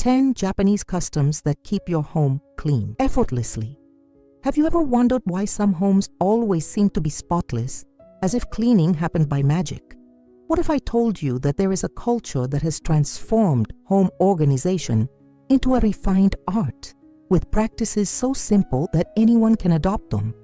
10 Japanese customs that keep your home clean effortlessly. Have you ever wondered why some homes always seem to be spotless, as if cleaning happened by magic? What if I told you that there is a culture that has transformed home organization into a refined art, with practices so simple that anyone can adopt them?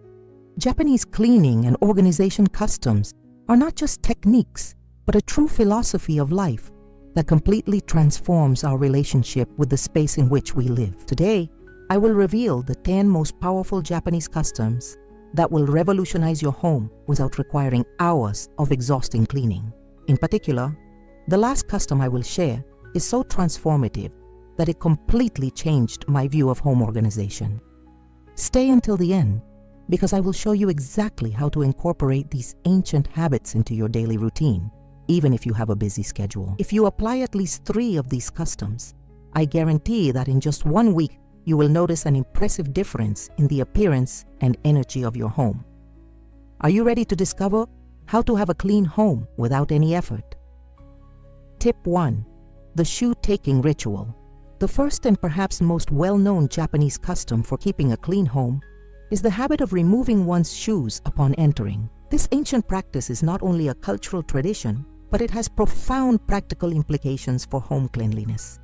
Japanese cleaning and organization customs are not just techniques, but a true philosophy of life that completely transforms our relationship with the space in which we live. Today, I will reveal the 10 most powerful Japanese customs that will revolutionize your home without requiring hours of exhausting cleaning. In particular, the last custom I will share is so transformative that it completely changed my view of home organization. Stay until the end, because I will show you exactly how to incorporate these ancient habits into your daily routine, even if you have a busy schedule. If you apply at least 3 of these customs, I guarantee that in just 1 week, you will notice an impressive difference in the appearance and energy of your home. Are you ready to discover how to have a clean home without any effort? Tip 1. The shoe-taking ritual. The first and perhaps most well-known Japanese custom for keeping a clean home is the habit of removing one's shoes upon entering. This ancient practice is not only a cultural tradition, but it has profound practical implications for home cleanliness.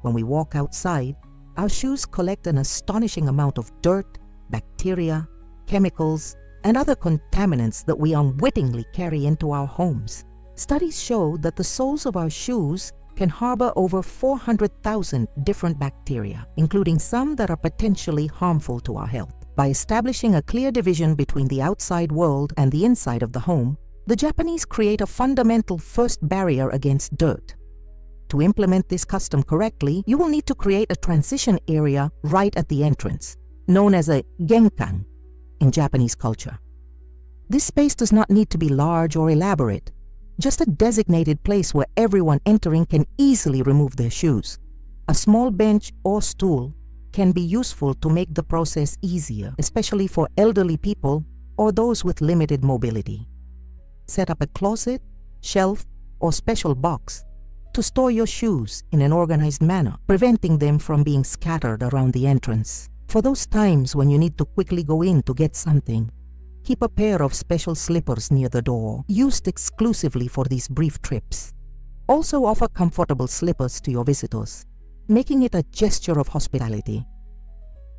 When we walk outside, our shoes collect an astonishing amount of dirt, bacteria, chemicals, and other contaminants that we unwittingly carry into our homes. Studies show that the soles of our shoes can harbor over 400,000 different bacteria, including some that are potentially harmful to our health. By establishing a clear division between the outside world and the inside of the home, the Japanese create a fundamental first barrier against dirt. To implement this custom correctly, you will need to create a transition area right at the entrance, known as a genkan in Japanese culture. This space does not need to be large or elaborate, just a designated place where everyone entering can easily remove their shoes. A small bench or stool can be useful to make the process easier, especially for elderly people or those with limited mobility. Set up a closet, shelf, or special box to store your shoes in an organized manner, preventing them from being scattered around the entrance. For those times when you need to quickly go in to get something, keep a pair of special slippers near the door, used exclusively for these brief trips. Also offer comfortable slippers to your visitors, making it a gesture of hospitality.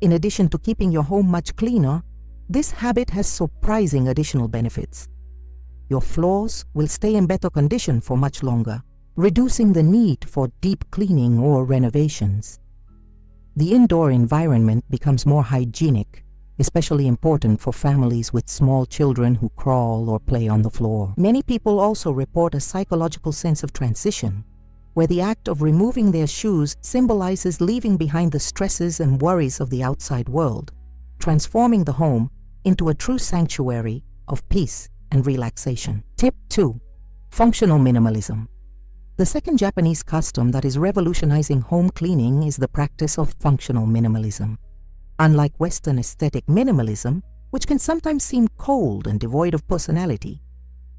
In addition to keeping your home much cleaner, this habit has surprising additional benefits. Your floors will stay in better condition for much longer, reducing the need for deep cleaning or renovations. The indoor environment becomes more hygienic, especially important for families with small children who crawl or play on the floor. Many people also report a psychological sense of transition, where the act of removing their shoes symbolizes leaving behind the stresses and worries of the outside world, transforming the home into a true sanctuary of peace and relaxation. Tip 2. Functional minimalism. The second Japanese custom that is revolutionizing home cleaning is the practice of functional minimalism. Unlike Western aesthetic minimalism, which can sometimes seem cold and devoid of personality,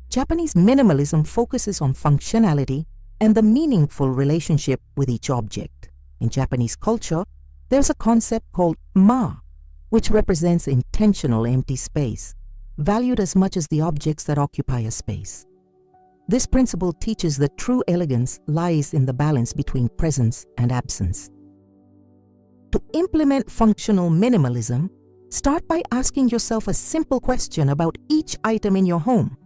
Japanese minimalism focuses on functionality and the meaningful relationship with each object. In Japanese culture, there's a concept called ma, which represents intentional empty space, valued as much as the objects that occupy a space. This principle teaches that true elegance lies in the balance between presence and absence. To implement functional minimalism, start by asking yourself a simple question about each item in your home.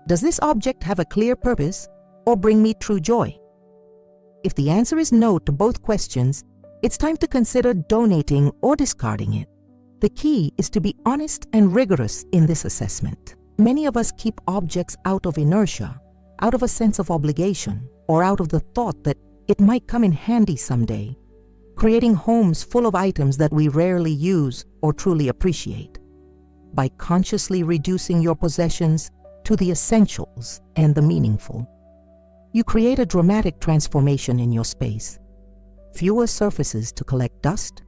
Does this object have a clear purpose or bring me true joy? If the answer is no to both questions, it's time to consider donating or discarding it. The key is to be honest and rigorous in this assessment. Many of us keep objects out of inertia, out of a sense of obligation, or out of the thought that it might come in handy someday, creating homes full of items that we rarely use or truly appreciate. By consciously reducing your possessions to the essentials and the meaningful, you create a dramatic transformation in your space. Fewer surfaces to collect dust,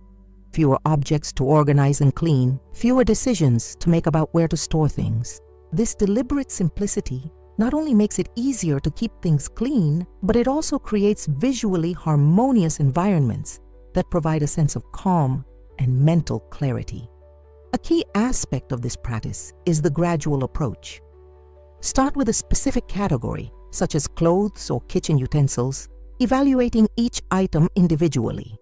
fewer objects to organize and clean, fewer decisions to make about where to store things. This deliberate simplicity not only makes it easier to keep things clean, but it also creates visually harmonious environments that provide a sense of calm and mental clarity. A key aspect of this practice is the gradual approach. Start with a specific category, such as clothes or kitchen utensils, evaluating each item individually.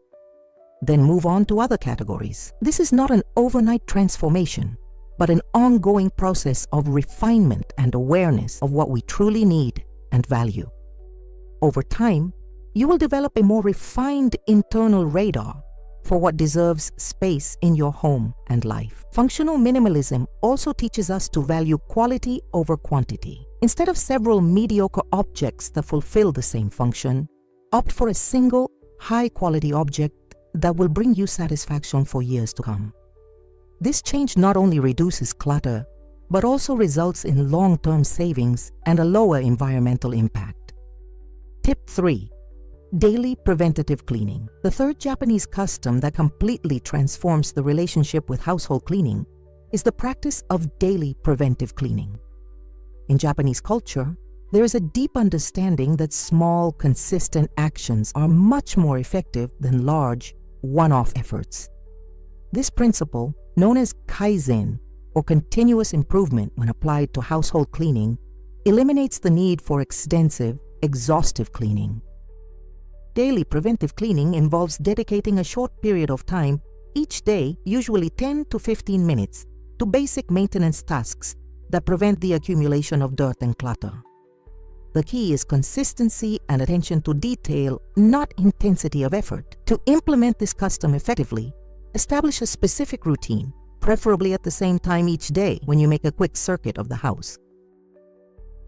Then move on to other categories. This is not an overnight transformation, but an ongoing process of refinement and awareness of what we truly need and value. Over time, you will develop a more refined internal radar for what deserves space in your home and life. Functional minimalism also teaches us to value quality over quantity. Instead of several mediocre objects that fulfill the same function, opt for a single, high-quality object that will bring you satisfaction for years to come. This change not only reduces clutter, but also results in long-term savings and a lower environmental impact. Tip 3. Daily preventative cleaning. The third Japanese custom that completely transforms the relationship with household cleaning is the practice of daily preventive cleaning. In Japanese culture, there is a deep understanding that small, consistent actions are much more effective than large, one-off efforts. This principle, known as kaizen, or continuous improvement when applied to household cleaning, eliminates the need for extensive, exhaustive cleaning. Daily preventive cleaning involves dedicating a short period of time each day, usually 10 to 15 minutes, to basic maintenance tasks that prevent the accumulation of dirt and clutter. The key is consistency and attention to detail, not intensity of effort. To implement this custom effectively, establish a specific routine, preferably at the same time each day when you make a quick circuit of the house.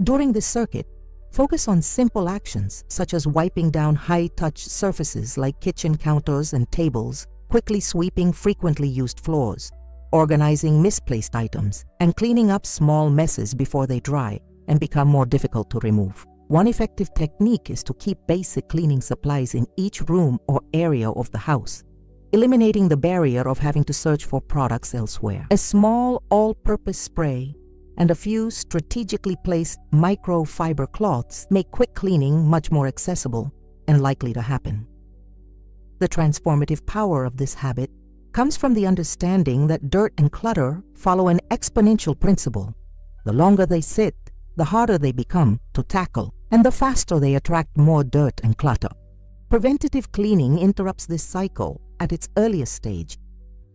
During this circuit, focus on simple actions such as wiping down high-touch surfaces like kitchen counters and tables, quickly sweeping frequently used floors, organizing misplaced items, and cleaning up small messes before they dry and become more difficult to remove. One effective technique is to keep basic cleaning supplies in each room or area of the house, eliminating the barrier of having to search for products elsewhere. A small all-purpose spray and a few strategically placed microfiber cloths make quick cleaning much more accessible and likely to happen. The transformative power of this habit comes from the understanding that dirt and clutter follow an exponential principle. The longer they sit, the harder they become to tackle, and the faster they attract more dirt and clutter. Preventative cleaning interrupts this cycle at its earliest stage,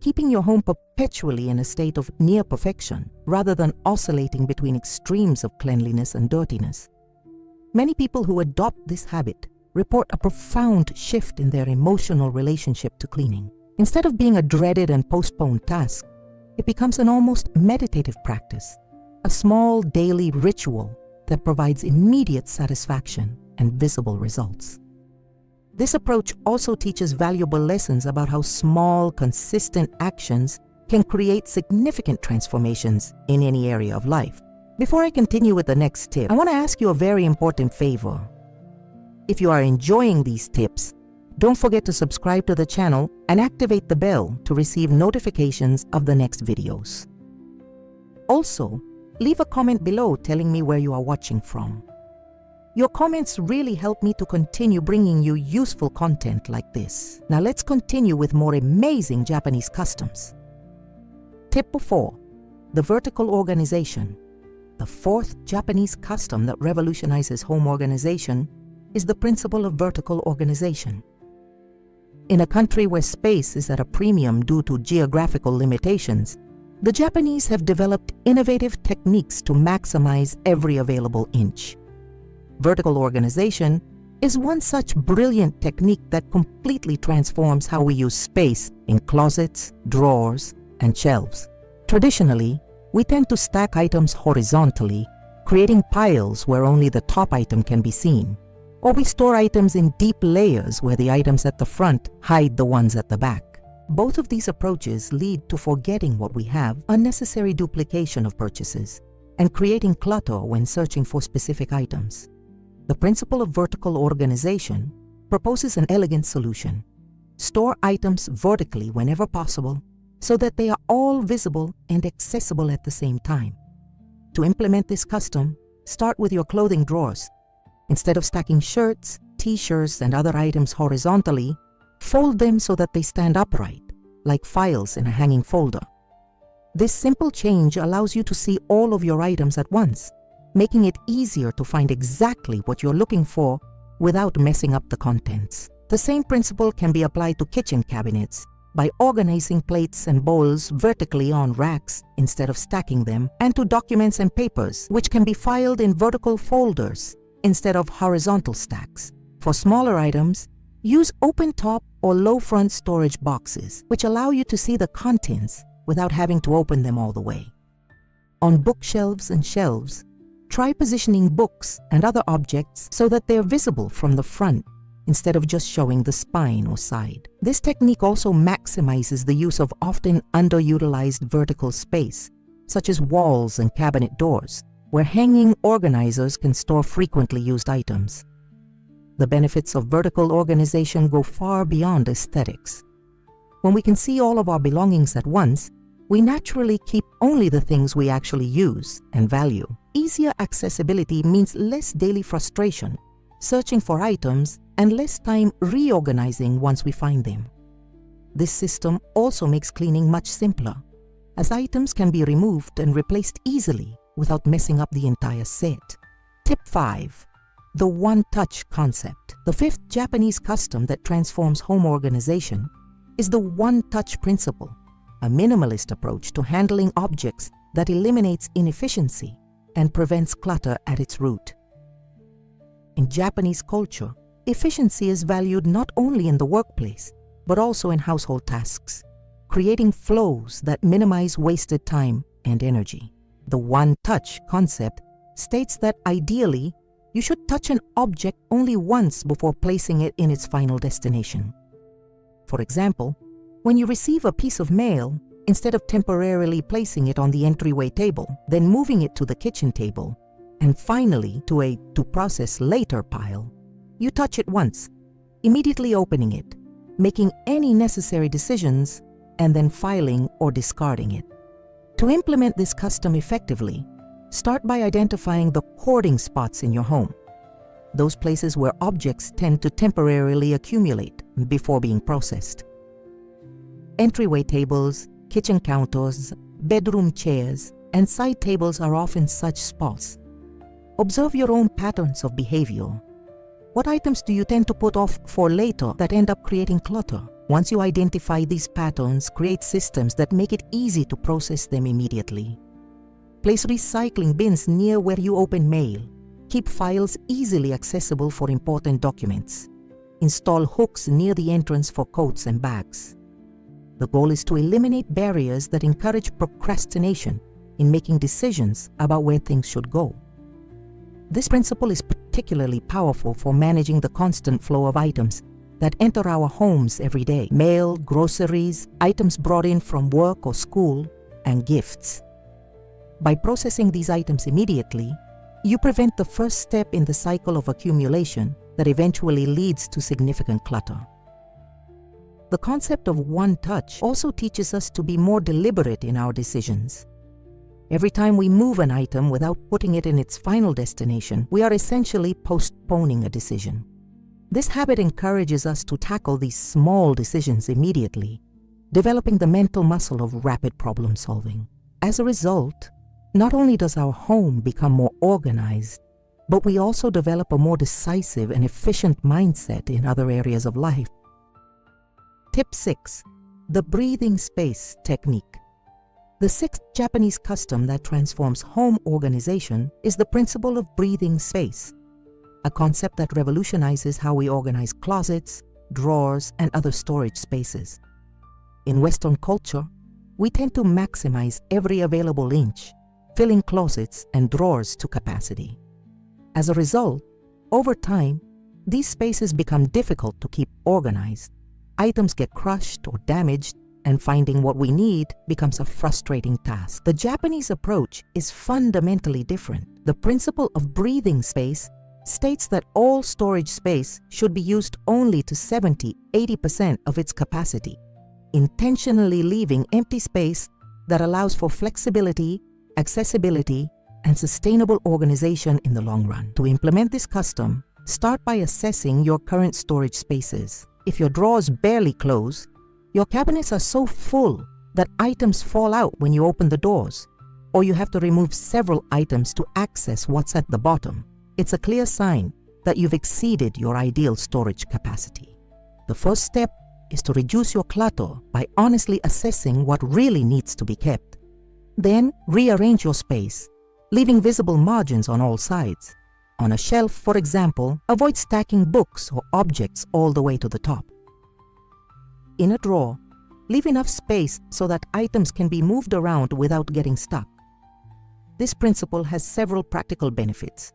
keeping your home perpetually in a state of near perfection rather than oscillating between extremes of cleanliness and dirtiness. Many people who adopt this habit report a profound shift in their emotional relationship to cleaning. Instead of being a dreaded and postponed task, it becomes an almost meditative practice, a small daily ritual that provides immediate satisfaction and visible results. This approach also teaches valuable lessons about how small, consistent actions can create significant transformations in any area of life. Before I continue with the next tip, I want to ask you a very important favor. If you are enjoying these tips, don't forget to subscribe to the channel and activate the bell to receive notifications of the next videos. Also, leave a comment below telling me where you are watching from. Your comments really help me to continue bringing you useful content like this. Now let's continue with more amazing Japanese customs. Tip 4. The vertical organization. The fourth Japanese custom that revolutionizes home organization is the principle of vertical organization. In a country where space is at a premium due to geographical limitations, the Japanese have developed innovative techniques to maximize every available inch. Vertical organization is one such brilliant technique that completely transforms how we use space in closets, drawers, and shelves. Traditionally, we tend to stack items horizontally, creating piles where only the top item can be seen, or we store items in deep layers where the items at the front hide the ones at the back. Both of these approaches lead to forgetting what we have, unnecessary duplication of purchases, and creating clutter when searching for specific items. The principle of vertical organization proposes an elegant solution. Store items vertically whenever possible so that they are all visible and accessible at the same time. To implement this custom, Start with your clothing drawers. Instead of stacking shirts, t-shirts, and other items horizontally, fold them so that they stand upright, like files in a hanging folder. This simple change allows you to see all of your items at once, making it easier to find exactly what you're looking for without messing up the contents. The same principle can be applied to kitchen cabinets by organizing plates and bowls vertically on racks instead of stacking them, and to documents and papers, which can be filed in vertical folders instead of horizontal stacks. For smaller items, use open-top or low-front storage boxes, which allow you to see the contents without having to open them all the way. On bookshelves and shelves, try positioning books and other objects so that they're visible from the front instead of just showing the spine or side. This technique also maximizes the use of often underutilized vertical space, such as walls and cabinet doors, where hanging organizers can store frequently used items. The benefits of vertical organization go far beyond aesthetics. When we can see all of our belongings at once, we naturally keep only the things we actually use and value. Easier accessibility means less daily frustration, searching for items, and less time reorganizing once we find them. This system also makes cleaning much simpler, as items can be removed and replaced easily without messing up the entire set. Tip 5. The one-touch concept. The fifth Japanese custom that transforms home organization is the one-touch principle, a minimalist approach to handling objects that eliminates inefficiency and prevents clutter at its root. In Japanese culture, efficiency is valued not only in the workplace, but also in household tasks, creating flows that minimize wasted time and energy. The one-touch concept states that ideally, you should touch an object only once before placing it in its final destination. For example, when you receive a piece of mail, instead of temporarily placing it on the entryway table, then moving it to the kitchen table, and finally to a to process later pile, you touch it once, immediately opening it, making any necessary decisions, and then filing or discarding it. To implement this custom effectively, start by identifying the hoarding spots in your home, those places where objects tend to temporarily accumulate before being processed. Entryway tables, kitchen counters, bedroom chairs, and side tables are often such spots. Observe your own patterns of behavior. What items do you tend to put off for later that end up creating clutter? Once you identify these patterns, create systems that make it easy to process them immediately. Place recycling bins near where you open mail. Keep files easily accessible for important documents. Install hooks near the entrance for coats and bags. The goal is to eliminate barriers that encourage procrastination in making decisions about where things should go. This principle is particularly powerful for managing the constant flow of items that enter our homes every day: mail, groceries, items brought in from work or school, and gifts. By processing these items immediately, you prevent the first step in the cycle of accumulation that eventually leads to significant clutter. The concept of one touch also teaches us to be more deliberate in our decisions. Every time we move an item without putting it in its final destination, we are essentially postponing a decision. This habit encourages us to tackle these small decisions immediately, developing the mental muscle of rapid problem solving. As a result, not only does our home become more organized, but we also develop a more decisive and efficient mindset in other areas of life. Tip 6. The breathing space technique. The sixth Japanese custom that transforms home organization is the principle of breathing space, a concept that revolutionizes how we organize closets, drawers, and other storage spaces. In Western culture, we tend to maximize every available inch, filling closets and drawers to capacity. As a result, over time, these spaces become difficult to keep organized. Items get crushed or damaged, and finding what we need becomes a frustrating task. The Japanese approach is fundamentally different. The principle of breathing space states that all storage space should be used only to 70–80% of its capacity, intentionally leaving empty space that allows for flexibility, accessibility, and sustainable organization in the long run. To implement this custom, start by assessing your current storage spaces. If your drawers barely close, your cabinets are so full that items fall out when you open the doors, or you have to remove several items to access what's at the bottom, it's a clear sign that you've exceeded your ideal storage capacity. The first step is to reduce your clutter by honestly assessing what really needs to be kept. Then rearrange your space, leaving visible margins on all sides. On a shelf, for example, avoid stacking books or objects all the way to the top. In a drawer, leave enough space so that items can be moved around without getting stuck. This principle has several practical benefits.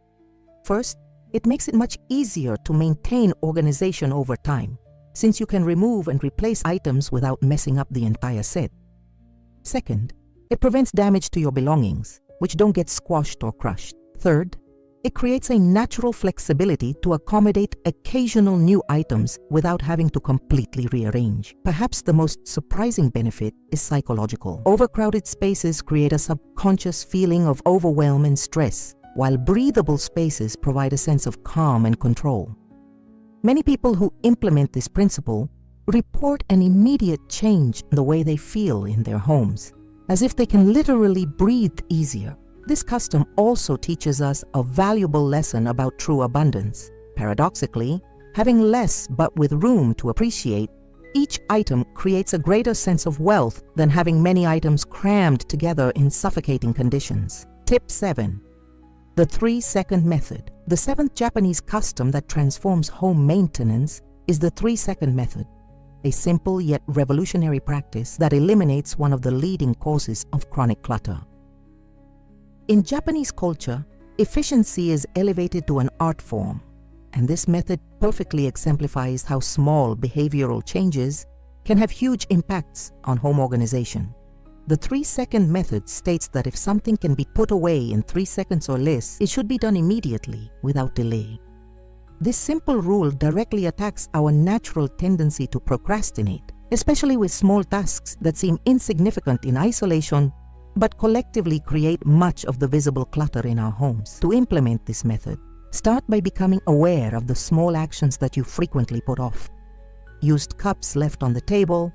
First, it makes it much easier to maintain organization over time, since you can remove and replace items without messing up the entire set. Second, it prevents damage to your belongings, which don't get squashed or crushed. Third, it creates a natural flexibility to accommodate occasional new items without having to completely rearrange. Perhaps the most surprising benefit is psychological. Overcrowded spaces create a subconscious feeling of overwhelm and stress, while breathable spaces provide a sense of calm and control. Many people who implement this principle report an immediate change in the way they feel in their homes, as if they can literally breathe easier. This custom also teaches us a valuable lesson about true abundance. Paradoxically, having less but with room to appreciate each item creates a greater sense of wealth than having many items crammed together in suffocating conditions. Tip 7. The 3-second method. The seventh Japanese custom that transforms home maintenance is the 3-second method, a simple yet revolutionary practice that eliminates one of the leading causes of chronic clutter. In Japanese culture, efficiency is elevated to an art form, and this method perfectly exemplifies how small behavioral changes can have huge impacts on home organization. The 3-second method states that if something can be put away in 3 seconds or less, it should be done immediately without delay. This simple rule directly attacks our natural tendency to procrastinate, especially with small tasks that seem insignificant in isolation but collectively create much of the visible clutter in our homes. To implement this method, start by becoming aware of the small actions that you frequently put off. Used cups left on the table,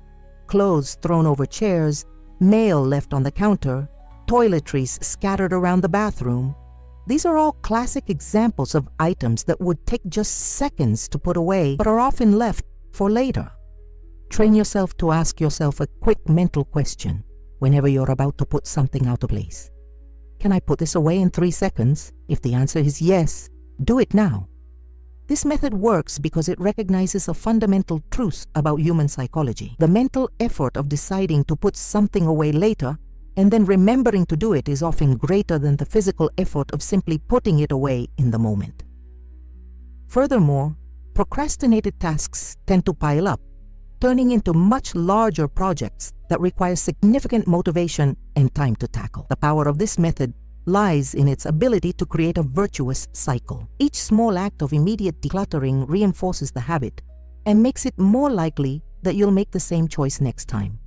clothes thrown over chairs, mail left on the counter, toiletries scattered around the bathroom. These are all classic examples of items that would take just seconds to put away but are often left for later. Train yourself to ask yourself a quick mental question whenever you're about to put something out of place. Can I put this away in 3 seconds? If the answer is yes, do it now. This method works because it recognizes a fundamental truth about human psychology. The mental effort of deciding to put something away later and then remembering to do it is often greater than the physical effort of simply putting it away in the moment. Furthermore, procrastinated tasks tend to pile up, turning into much larger projects that require significant motivation and time to tackle. The power of this method lies in its ability to create a virtuous cycle. Each small act of immediate decluttering reinforces the habit and makes it more likely that you'll make the same choice next time.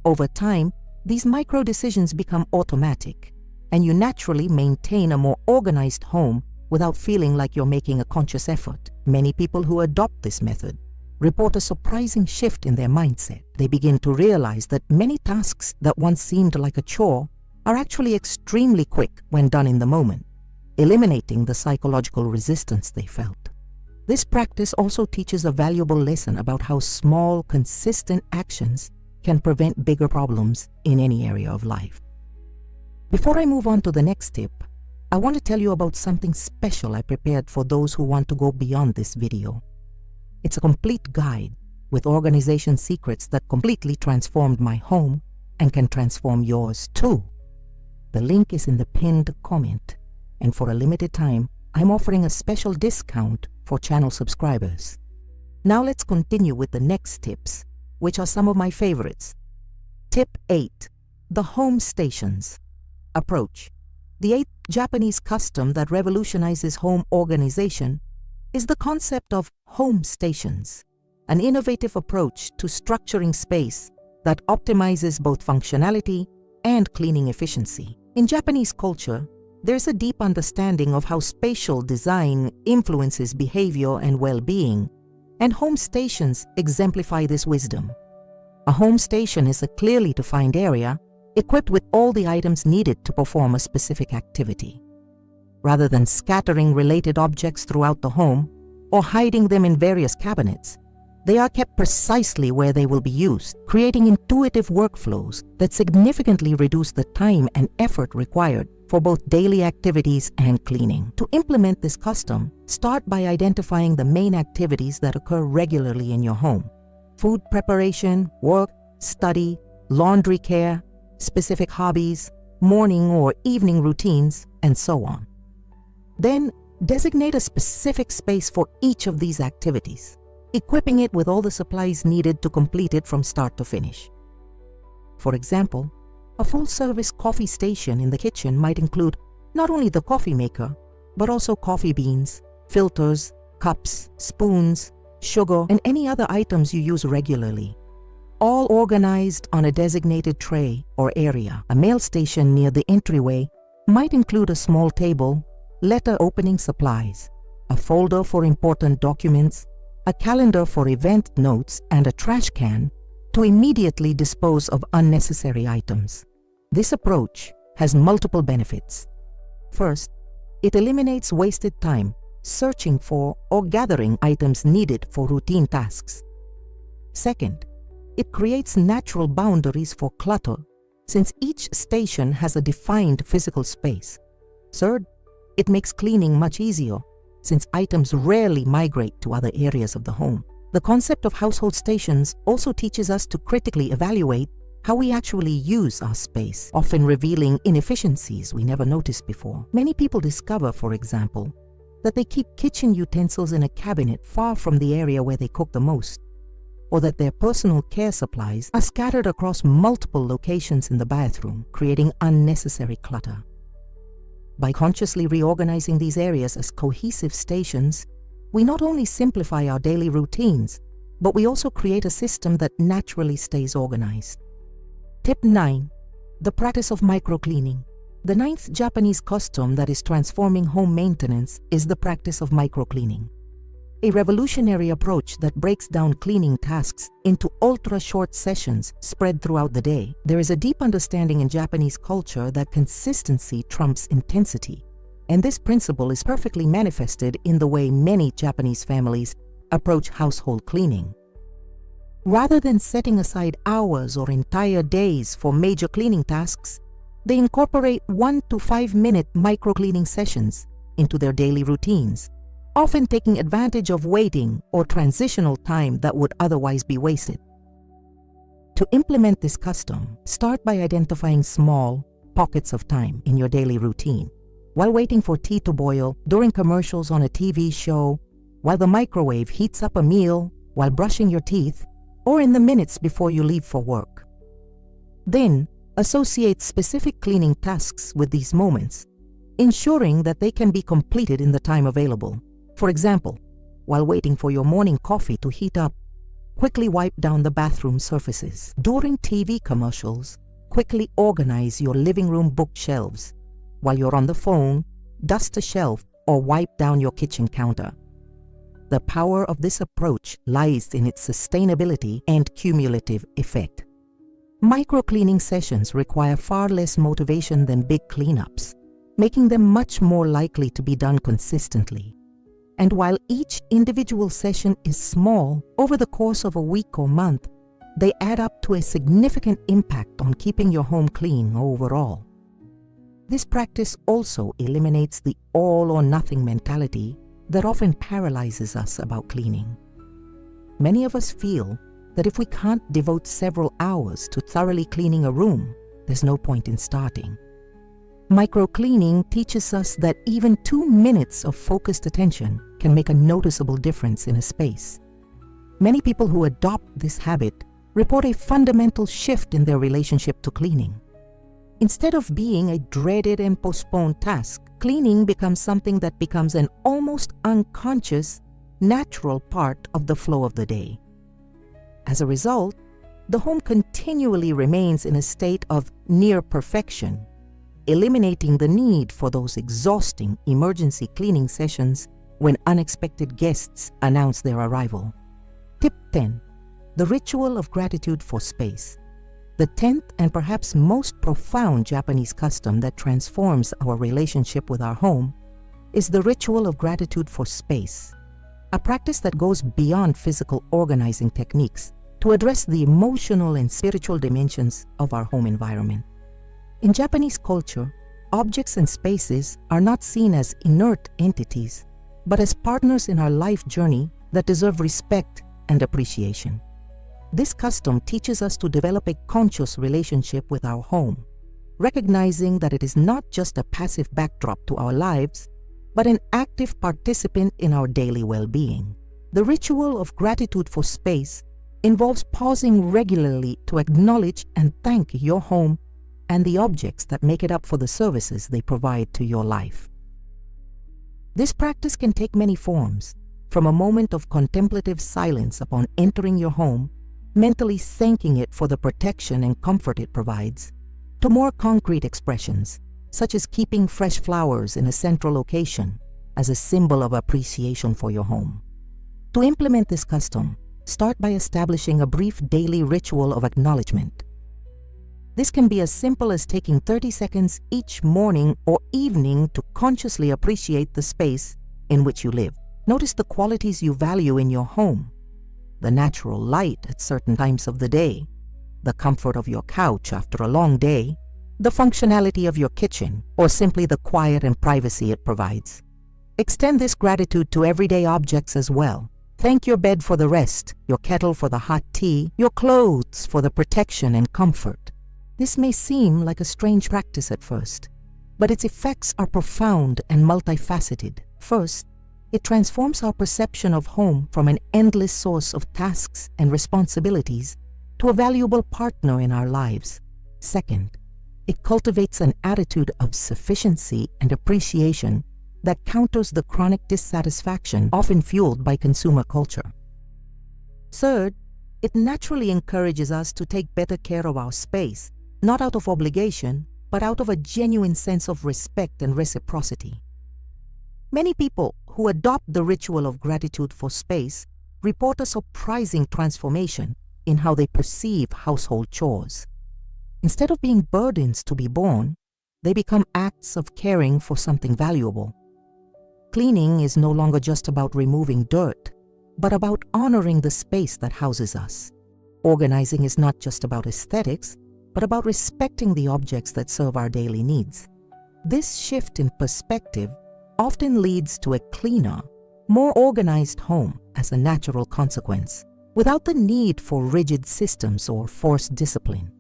Over time, these micro decisions become automatic, and you naturally maintain a more organized home without feeling like you're making a conscious effort. Many people who adopt this method report a surprising shift in their mindset. They begin to realize that many tasks that once seemed like a chore are actually extremely quick when done in the moment, eliminating the psychological resistance they felt. This practice also teaches a valuable lesson about how small, consistent actions can prevent bigger problems in any area of life. Before I move on to the next tip, I want to tell you about something special I prepared for those who want to go beyond this video. It's a complete guide with organization secrets that completely transformed my home and can transform yours too. The link is in the pinned comment, and for a limited time, I'm offering a special discount for channel subscribers. Now let's continue with the next tips, which are some of my favorites. Tip 8. The home stations. Approach. The 8th Japanese custom that revolutionizes home organization is the concept of home stations, an innovative approach to structuring space that optimizes both functionality and cleaning efficiency. In Japanese culture, there's a deep understanding of how spatial design influences behavior and well-being, and home stations exemplify this wisdom. A home station is a clearly defined area equipped with all the items needed to perform a specific activity. Rather than scattering related objects throughout the home or hiding them in various cabinets, they are kept precisely where they will be used, creating intuitive workflows that significantly reduce the time and effort required for both daily activities and cleaning. To implement this custom, start by identifying the main activities that occur regularly in your home: food preparation, work, study, laundry care, specific hobbies, morning or evening routines, and so on. Then, designate a specific space for each of these activities, equipping it with all the supplies needed to complete it from start to finish. For example, a full-service coffee station in the kitchen might include not only the coffee maker, but also coffee beans, filters, cups, spoons, sugar, and any other items you use regularly, all organized on a designated tray or area. A mail station near the entryway might include a small table, letter opening supplies, a folder for important documents, a calendar for event notes, and a trash can to immediately dispose of unnecessary items. This approach has multiple benefits. First, it eliminates wasted time searching for or gathering items needed for routine tasks. Second, it creates natural boundaries for clutter, since each station has a defined physical space. Third, it makes cleaning much easier, since items rarely migrate to other areas of the home. The concept of household stations also teaches us to critically evaluate how we actually use our space, often revealing inefficiencies we never noticed before. Many people discover, for example, that they keep kitchen utensils in a cabinet far from the area where they cook the most, or that their personal care supplies are scattered across multiple locations in the bathroom, creating unnecessary clutter. By consciously reorganizing these areas as cohesive stations, we not only simplify our daily routines, but we also create a system that naturally stays organized. Tip 9. The practice of microcleaning. The 9th Japanese custom that is transforming home maintenance is the practice of microcleaning, a revolutionary approach that breaks down cleaning tasks into ultra-short sessions spread throughout the day. There is a deep understanding in Japanese culture that consistency trumps intensity, and this principle is perfectly manifested in the way many Japanese families approach household cleaning. Rather than setting aside hours or entire days for major cleaning tasks, they incorporate 1 to 5 minute microcleaning sessions into their daily routines, often taking advantage of waiting or transitional time that would otherwise be wasted. To implement this custom, start by identifying small pockets of time in your daily routine. While waiting for tea to boil, during commercials on a TV show, while the microwave heats up a meal, while brushing your teeth, or in the minutes before you leave for work. Then, associate specific cleaning tasks with these moments, ensuring that they can be completed in the time available. For example, while waiting for your morning coffee to heat up, quickly wipe down the bathroom surfaces. During TV commercials, quickly organize your living room bookshelves. While you're on the phone, dust a shelf or wipe down your kitchen counter. The power of this approach lies in its sustainability and cumulative effect. Microcleaning sessions require far less motivation than big cleanups, making them much more likely to be done consistently. And while each individual session is small, over the course of a week or month, they add up to a significant impact on keeping your home clean overall. This practice also eliminates the all-or-nothing mentality that often paralyzes us about cleaning. Many of us feel that if we can't devote several hours to thoroughly cleaning a room, there's no point in starting. Microcleaning teaches us that even 2 minutes of focused attention can make a noticeable difference in a space. Many people who adopt this habit report a fundamental shift in their relationship to cleaning. Instead of being a dreaded and postponed task, cleaning becomes something that becomes an almost unconscious, natural part of the flow of the day. As a result, the home continually remains in a state of near perfection, eliminating the need for those exhausting emergency cleaning sessions when unexpected guests announce their arrival. Tip 10. The ritual of gratitude for space. The 10th and perhaps most profound Japanese custom that transforms our relationship with our home is the ritual of gratitude for space, a practice that goes beyond physical organizing techniques to address the emotional and spiritual dimensions of our home environment. In Japanese culture, objects and spaces are not seen as inert entities, but as partners in our life journey that deserve respect and appreciation. This custom teaches us to develop a conscious relationship with our home, recognizing that it is not just a passive backdrop to our lives, but an active participant in our daily well-being. The ritual of gratitude for space involves pausing regularly to acknowledge and thank your home and the objects that make it up for the services they provide to your life. This practice can take many forms, from a moment of contemplative silence upon entering your home, mentally thanking it for the protection and comfort it provides, to more concrete expressions, such as keeping fresh flowers in a central location as a symbol of appreciation for your home. To implement this custom, start by establishing a brief daily ritual of acknowledgement. This can be as simple as taking 30 seconds each morning or evening to consciously appreciate the space in which you live. Notice the qualities you value in your home: the natural light at certain times of the day, the comfort of your couch after a long day, the functionality of your kitchen, or simply the quiet and privacy it provides. Extend this gratitude to everyday objects as well. Thank your bed for the rest, your kettle for the hot tea, your clothes for the protection and comfort. This may seem like a strange practice at first, but its effects are profound and multifaceted. First, it transforms our perception of home from an endless source of tasks and responsibilities to a valuable partner in our lives. Second, it cultivates an attitude of sufficiency and appreciation that counters the chronic dissatisfaction often fueled by consumer culture. Third, it naturally encourages us to take better care of our space, not out of obligation, but out of a genuine sense of respect and reciprocity. Many people who adopt the ritual of gratitude for space report a surprising transformation in how they perceive household chores. Instead of being burdens to be borne, they become acts of caring for something valuable. Cleaning is no longer just about removing dirt, but about honoring the space that houses us. Organizing is not just about aesthetics, but about respecting the objects that serve our daily needs. This shift in perspective often leads to a cleaner, more organized home as a natural consequence, without the need for rigid systems or forced discipline.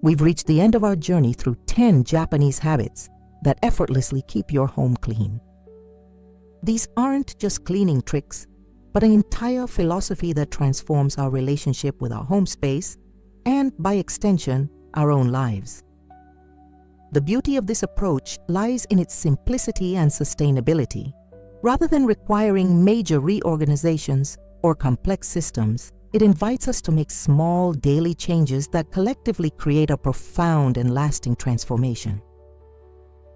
We've reached the end of our journey through 10 Japanese habits that effortlessly keep your home clean. These aren't just cleaning tricks, but an entire philosophy that transforms our relationship with our home space and, by extension, our own lives. The beauty of this approach lies in its simplicity and sustainability. Rather than requiring major reorganizations or complex systems, it invites us to make small daily changes that collectively create a profound and lasting transformation.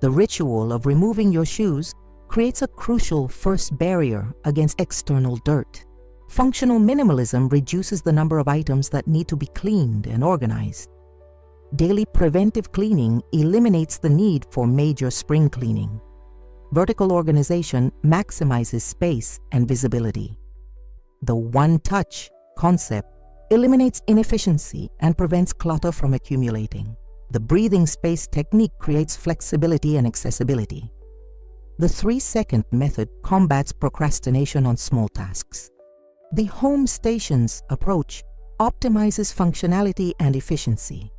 The ritual of removing your shoes creates a crucial first barrier against external dirt. Functional minimalism reduces the number of items that need to be cleaned and organized. Daily preventive cleaning eliminates the need for major spring cleaning. Vertical organization maximizes space and visibility. The one-touch concept eliminates inefficiency and prevents clutter from accumulating. The breathing space technique creates flexibility and accessibility. The 3-second method combats procrastination on small tasks. The home stations approach optimizes functionality and efficiency.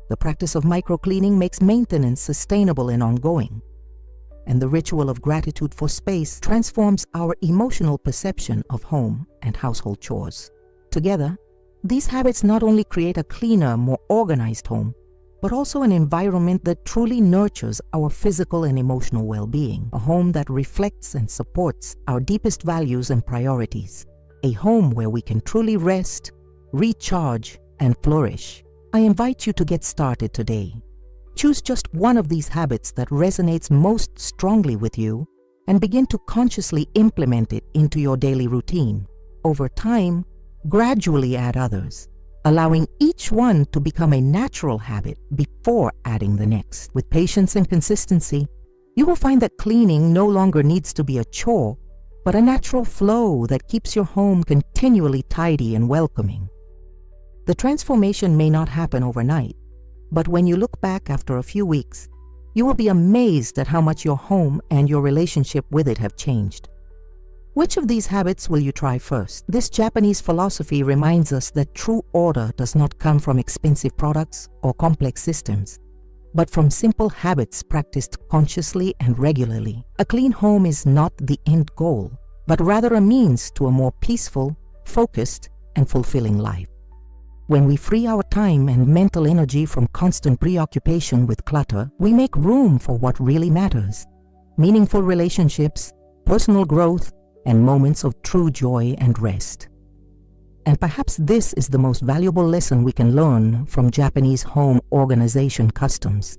The practice of microcleaning makes maintenance sustainable and ongoing. And the ritual of gratitude for space transforms our emotional perception of home and household chores. Together, these habits not only create a cleaner, more organized home, but also an environment that truly nurtures our physical and emotional well-being, a home that reflects and supports our deepest values and priorities, a home where we can truly rest, recharge, and flourish. I invite you to get started today. Choose just one of these habits that resonates most strongly with you and begin to consciously implement it into your daily routine. Over time, gradually add others, allowing each one to become a natural habit before adding the next. With patience and consistency, you will find that cleaning no longer needs to be a chore, but a natural flow that keeps your home continually tidy and welcoming. The transformation may not happen overnight, but when you look back after a few weeks, you will be amazed at how much your home and your relationship with it have changed. Which of these habits will you try first? This Japanese philosophy reminds us that true order does not come from expensive products or complex systems, but from simple habits practiced consciously and regularly. A clean home is not the end goal, but rather a means to a more peaceful, focused, and fulfilling life. When we free our time and mental energy from constant preoccupation with clutter, we make room for what really matters: meaningful relationships, personal growth, and moments of true joy and rest. And perhaps this is the most valuable lesson we can learn from Japanese home organization customs.